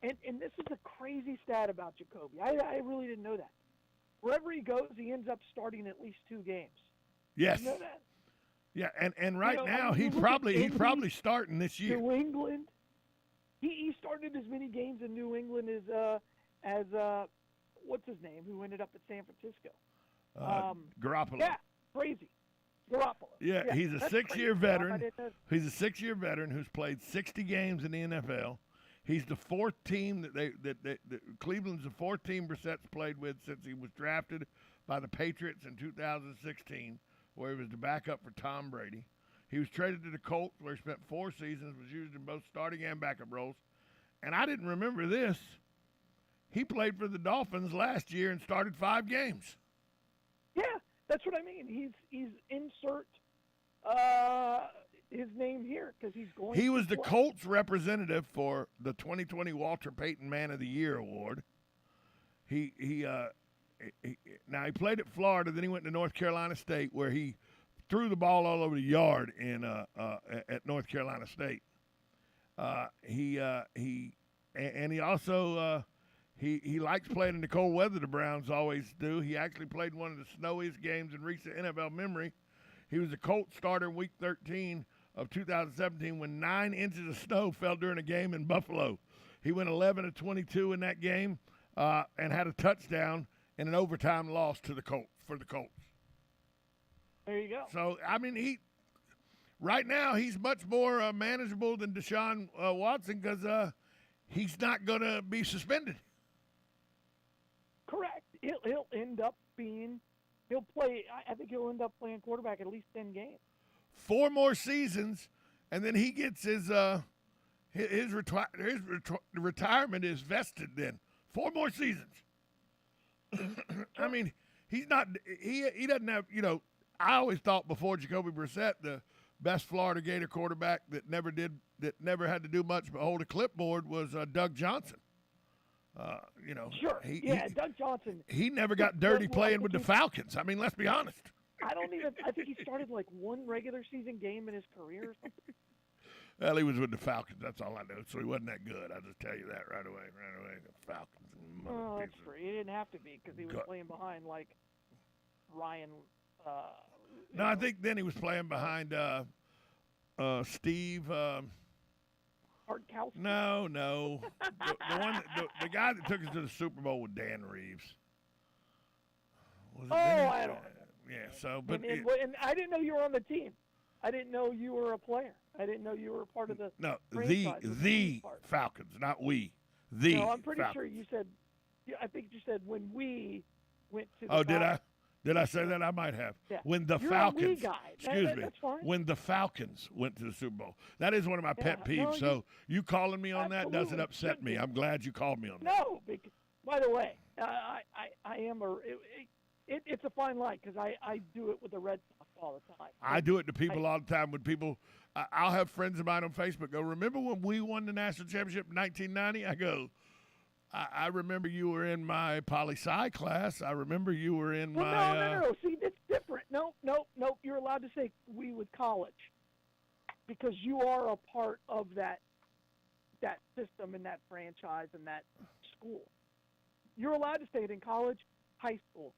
and this is a crazy stat about Jacoby. I really didn't know that. Wherever he goes, he ends up starting at least 2 games. Yes. Did you know that? Yeah, and right now he's probably starting this year. New England. He started as many games in New England as what's his name, who ended up at San Francisco. Garoppolo. Yeah, crazy. Garoppolo. Yeah, he's a 6-year crazy. veteran. He's a 6-year veteran who's played 60 games in the NFL. He's the 4th team that Cleveland's the 4th team Brissett's played with since he was drafted by the Patriots in 2016, where he was the backup for Tom Brady. He was traded to the Colts, where he spent 4 seasons, was used in both starting and backup roles. And I didn't remember this. He played for the Dolphins last year and started 5 games. Yeah, that's what I mean. He's insert his name here because he's going. He was the Colts representative for the 2020 Walter Payton Man of the Year award. Now he played at Florida, then he went to North Carolina State, where he threw the ball all over the yard at North Carolina State. He also he likes playing in the cold weather. The Browns always do. He actually played one of the snowiest games in recent NFL memory. He was a Colts starter in Week 13 of 2017 when 9 inches of snow fell during a game in Buffalo. He went 11 of 22 in that game and had a touchdown in an overtime loss for the Colts. There you go. So, I mean, right now he's much more manageable than Deshaun Watson because he's not going to be suspended. Correct. He'll end up being – he'll play – I think he'll end up playing quarterback at least 10 games. 4 more seasons, and then he gets his retirement is vested then. 4 more seasons. I mean, he's not – he doesn't have – I always thought before Jacoby Brissett, the best Florida Gator quarterback that never had to do much but hold a clipboard was Doug Johnson. Sure. Doug Johnson. He never got dirty playing with the Falcons. I mean, let's be honest. I think he started like 1 regular season game in his career or something. Well, he was with the Falcons. That's all I know. So he wasn't that good. I'll just tell you that right away. The Falcons. Oh, that's true. He didn't have to be because he was playing behind like Ryan. No, I think then he was playing behind Steve. Hardkowski? No. the guy that took us to the Super Bowl with Dan Reeves. I don't know. Yeah, so, but... And I didn't know you were on the team. I didn't know you were a player. I didn't know you were a part of the the Falcons, not we. The No, I'm pretty Falcons. sure you said, I think you said when we went to the did I? Falcons. Did I say that? I might have. Yeah. When the You're Falcons, a we guy. excuse me, That's fine. when the Falcons went to the Super Bowl. That is one of my pet peeves. No, so you calling me on that doesn't absolutely upset me. I'm glad you called me on that. No, because, by the way, I am it's a fine line because I do it with the Red Sox all the time. I do it to people all the time. When people, I'll have friends of mine on Facebook go, "Remember when we won the national championship in 1990?" I go, I remember you were in my poli-sci class. I remember you were in my... No. See, that's different. No. You're allowed to say we with college. because you are a part of that system and that franchise and that school. You're allowed to say it in college, high school.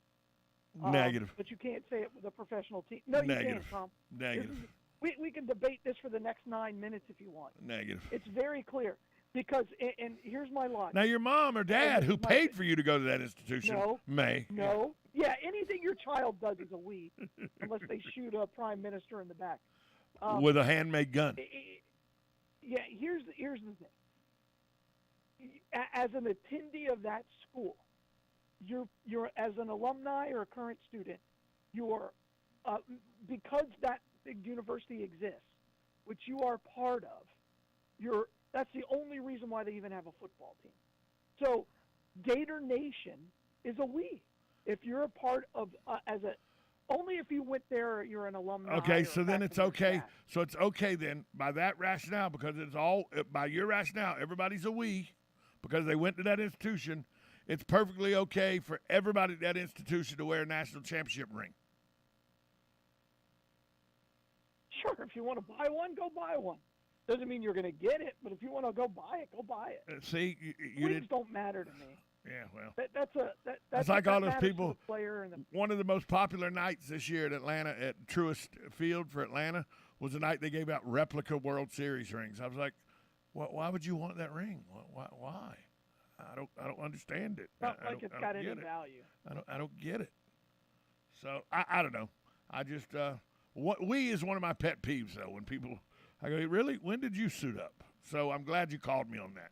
Negative. But you can't say it with a professional team. No, you Negative. can't, Tom. Negative. We can debate this for the next 9 minutes if you want. Negative. It's very clear because, and here's my logic. Now, your mom or dad, who paid for you to go to that institution, No. may. No. Yeah, anything your child does is a we, unless they shoot a prime minister in the back. With a handmade gun. Yeah, here's the thing. As an attendee of that school, you're as an alumni or a current student, you're because that university exists, which you are part of. That's the only reason why they even have a football team. So, Gator Nation is a we. If you're a part of only if you went there, you're an alumni. Okay, so then it's okay. So it's okay then by that rationale, because it's all by your rationale. Everybody's a we because they went to that institution. It's perfectly okay for everybody at that institution to wear a national championship ring. Sure, if you want to buy one, go buy one. Doesn't mean you're going to get it, but if you want to go buy it, go buy it. See, you Rings don't matter to me. Yeah, well, that's like all those matters to people. the player and One of the most popular nights this year at Atlanta, at Truist Field for Atlanta, was the night they gave out replica World Series rings. I was like, why would you want that ring? Why? I don't understand it. Not like it's got any value. I don't get it. So I don't know. I just we is one of my pet peeves though. When people, I go, really? When did you suit up? So I'm glad you called me on that.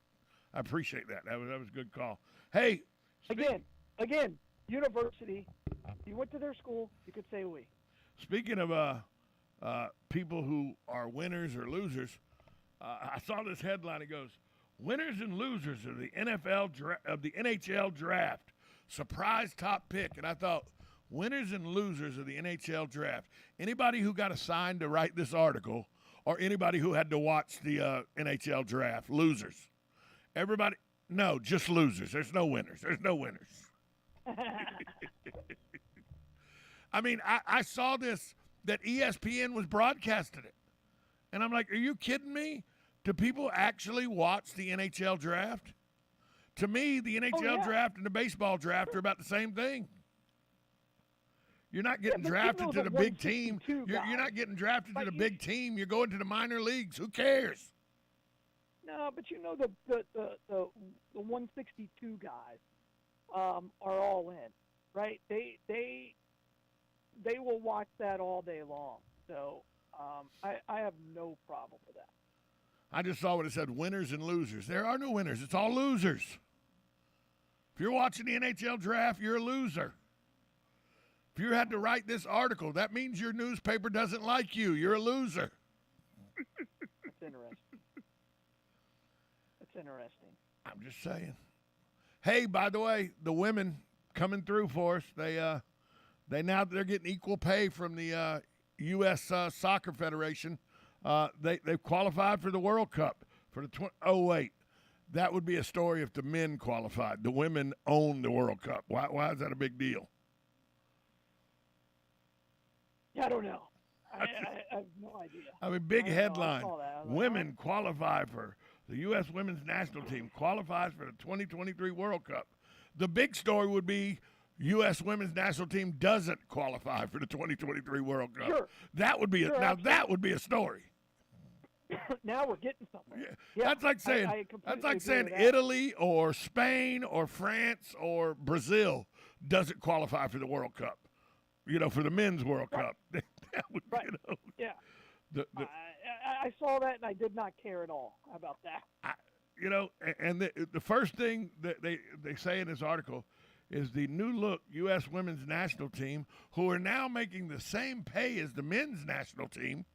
I appreciate that. That was a good call. Hey, again, university. You went to their school. You could say we. Speaking of people who are winners or losers, I saw this headline. It goes, "Winners and losers of the NHL draft. Surprise top pick." And I thought, winners and losers of the NHL draft. Anybody who got assigned to write this article, or anybody who had to watch the NHL draft, losers. Everybody, no, just losers. There's no winners. There's no winners. I mean, I saw this, that ESPN was broadcasting it. And I'm like, are you kidding me? Do people actually watch the NHL draft? To me, the NHL draft and the baseball draft are about the same thing. You're not getting drafted to the big team. You're not getting drafted to the big team. You're going to the minor leagues. Who cares? No, but you know the 162 guys are all in, right? They will watch that all day long. So I have no problem with that. I just saw what it said, winners and losers. There are no winners. It's all losers. If you're watching the NHL draft, you're a loser. If you had to write this article, that means your newspaper doesn't like you. You're a loser. That's interesting. Interesting. I'm just saying. Hey, by the way, the women coming through for us. They're getting equal pay from the U.S. Soccer Federation. They've qualified for the World Cup for the wait, that would be a story if the men qualified. The women own the World Cup. Why is that a big deal? I don't know. I have no idea. I mean, big headline. Women qualify for. The U.S. women's national team qualifies for the 2023 World Cup. The big story would be U.S. women's national team doesn't qualify for the 2023 World Cup. Sure. That would be that would be a story. Now we're getting somewhere. Yeah, that's like saying Italy or Spain or France or Brazil doesn't qualify for the World Cup. For the men's World Cup. That would, yeah. I saw that and I did not care at all about that. And the first thing that they say in this article is the new look U.S. women's national team, who are now making the same pay as the men's national team.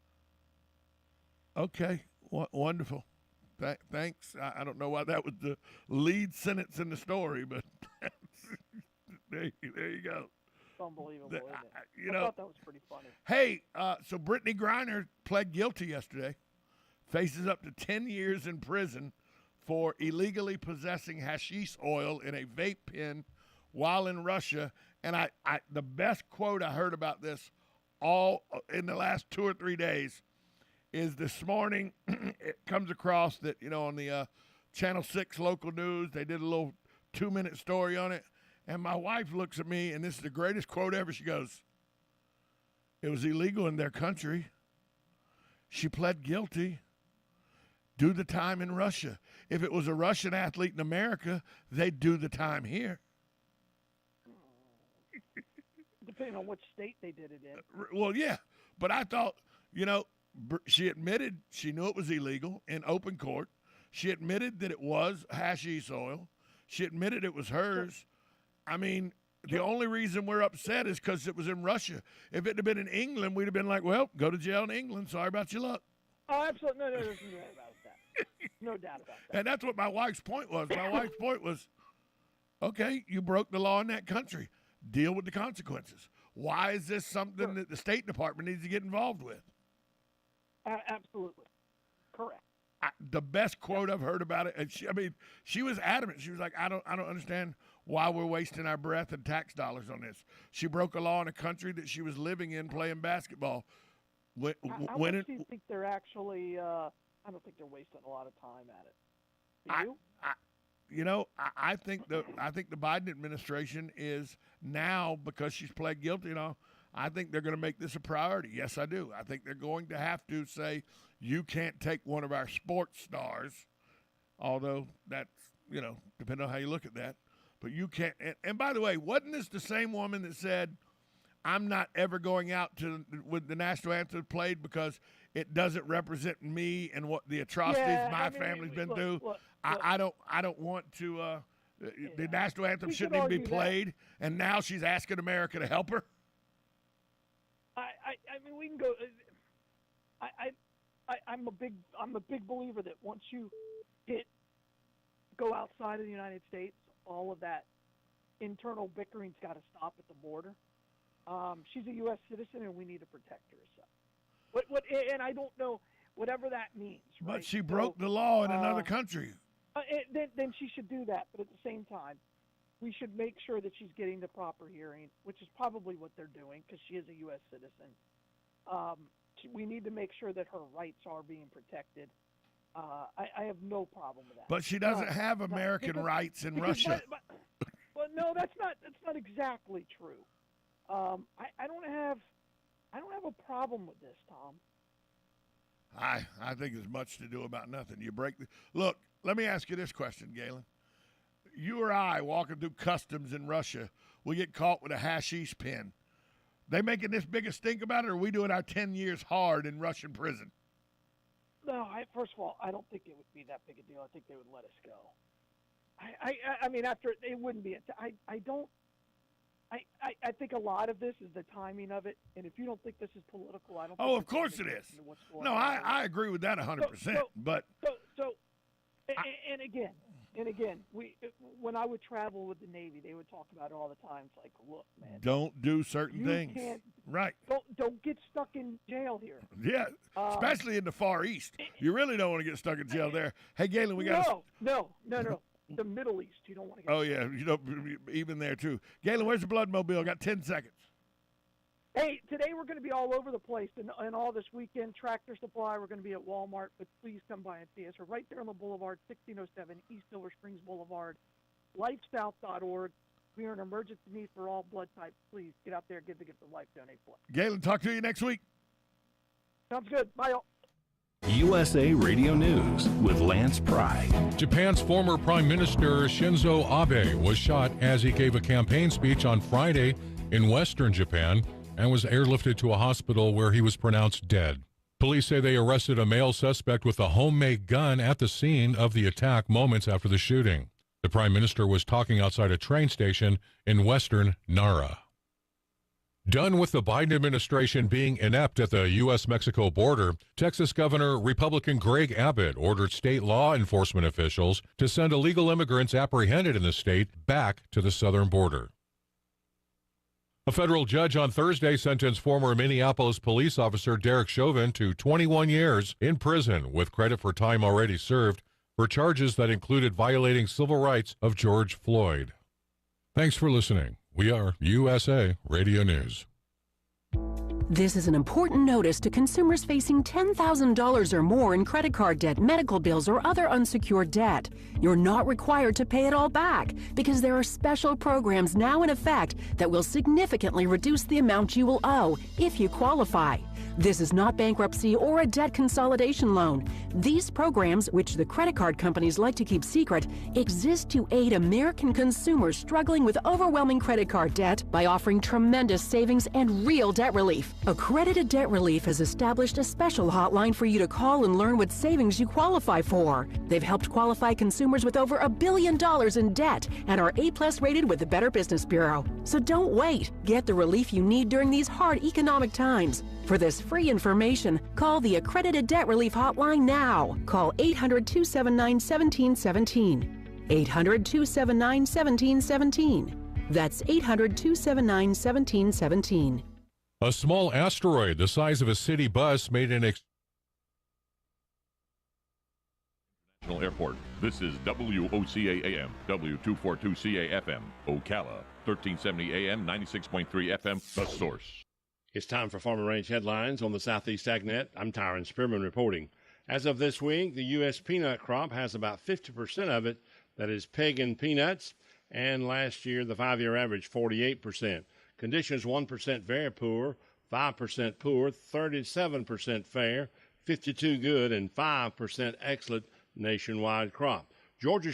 Okay, wonderful. Thanks. I don't know why that was the lead sentence in the story, but there you go. Unbelievable, isn't it? I thought that was pretty funny. Hey, so Brittany Griner pled guilty yesterday, faces up to 10 years in prison for illegally possessing hashish oil in a vape pen while in Russia. And I the best quote I heard about this all in the last 2 or 3 days is this morning it comes across that, on the Channel 6 local news, they did a little 2-minute story on it. And my wife looks at me, and this is the greatest quote ever. She goes, "It was illegal in their country. She pled guilty. Do the time in Russia. If it was a Russian athlete in America, they'd do the time here." Depending on which state they did it in. Well, yeah. But I thought, she admitted she knew it was illegal in open court. She admitted that it was hashish oil. She admitted it was hers. I mean, the only reason we're upset is because it was in Russia. If it had been in England, we'd have been like, well, go to jail in England. Sorry about your luck. Oh, absolutely. No, there's no doubt about that. No doubt about that. And that's what my wife's point was. My wife's point was, okay, you broke the law in that country. Deal with the consequences. Why is this something that the State Department needs to get involved with? Absolutely. Correct. The best quote I've heard about it, and she was adamant. She was like, I don't understand why we're wasting our breath and tax dollars on this. She broke a law in a country that she was living in playing basketball. How much do you think they're actually, I don't think they're wasting a lot of time at it. Do you? I think the Biden administration is now, because she's pled guilty, I think they're going to make this a priority. Yes, I do. I think they're going to have to say, you can't take one of our sports stars, although that's, depending on how you look at that. But you can't. And by the way, wasn't this the same woman that said, I'm not ever going out with the national anthem played because it doesn't represent me and what the atrocities my family's been through? I don't want to. The national anthem shouldn't even be played, and now she's asking America to help her. I mean, we can go. I'm a big believer that once you go outside of the United States, all of that internal bickering's got to stop at the border. She's a U.S. citizen, and we need to protect her. So, and I don't know whatever that means. Right? But she broke the law in another country. Then she should do that. But at the same time, we should make sure that she's getting the proper hearing, which is probably what they're doing because she is a U.S. citizen. We need to make sure that her rights are being protected. I have no problem with that. But she doesn't have American rights in Russia. Well, no, that's not exactly true. I don't have a problem with this, Tom. I think there's much to do about nothing. Look, let me ask you this question, Galen. You or I walking through customs in Russia, we get caught with a hashish pin. They making this big a stink about it, or are we doing our 10 years hard in Russian prison? No, first of all, I don't think it would be that big a deal. I think they would let us go. I mean, after it wouldn't be. I think a lot of this is the timing of it, and if you don't think this is political, I don't. Oh, of course it is. No, I agree with that 100%. But and again, when I would travel with the Navy, they would talk about it all the time. It's like, look, man, don't do certain things. Right. Don't get stuck in jail here. Yeah, especially in the Far East. You really don't want to get stuck in jail there. Hey, Galen, we got no. The Middle East, you don't want to get. Oh yeah, even there too. Galen, where's the Blood Mobile? Got 10 seconds. Hey, today we're going to be all over the place, and all this weekend, Tractor Supply, we're going to be at Walmart, but please come by and see us. We're right there on the boulevard, 1607 East Silver Springs Boulevard, lifesouth.org. We are an emergency need for all blood types. Please get out there, give the gift of life, donate blood. Galen, talk to you next week. Sounds good. Bye, all. USA Radio News with Lance Pry. Japan's former Prime Minister Shinzo Abe was shot as he gave a campaign speech on Friday in western Japan and was airlifted to a hospital where he was pronounced dead. Police say they arrested a male suspect with a homemade gun at the scene of the attack moments after the shooting. The Prime Minister was talking outside a train station in western Nara. Done with the Biden administration being inept at the U.S.-Mexico border, Texas Governor Republican Greg Abbott ordered state law enforcement officials to send illegal immigrants apprehended in the state back to the southern border. A federal judge on Thursday sentenced former Minneapolis police officer Derek Chauvin to 21 years in prison with credit for time already served for charges that included violating civil rights of George Floyd. Thanks for listening. We are USA Radio News. This is an important notice to consumers facing $10,000 or more in credit card debt, medical bills, or other unsecured debt. You're not required to pay it all back because there are special programs now in effect that will significantly reduce the amount you will owe if you qualify. This is not bankruptcy or a debt consolidation loan. These programs, which the credit card companies like to keep secret, exist to aid American consumers struggling with overwhelming credit card debt by offering tremendous savings and real debt relief. Accredited Debt Relief has established a special hotline for you to call and learn what savings you qualify for. They've helped qualify consumers with over $1 billion in debt and are A+ rated with the Better Business Bureau. So don't wait. Get the relief you need during these hard economic times. For this free information, call the Accredited Debt Relief Hotline now. Call 800-279-1717. 800-279-1717. That's 800-279-1717. A small asteroid the size of a city bus made an International Airport. This is WOCA AM, W242CA FM, Ocala, 1370 AM, 96.3 FM, The Source. It's time for Farm and Range headlines on the Southeast AgNet. I'm Tyron Spearman reporting. As of this week, the U.S. peanut crop has about 50% of it that is pagan peanuts, and last year the 5-year average 48%. Conditions 1% very poor, 5% poor, 37% fair, 52 good, and 5% excellent nationwide crop. Georgia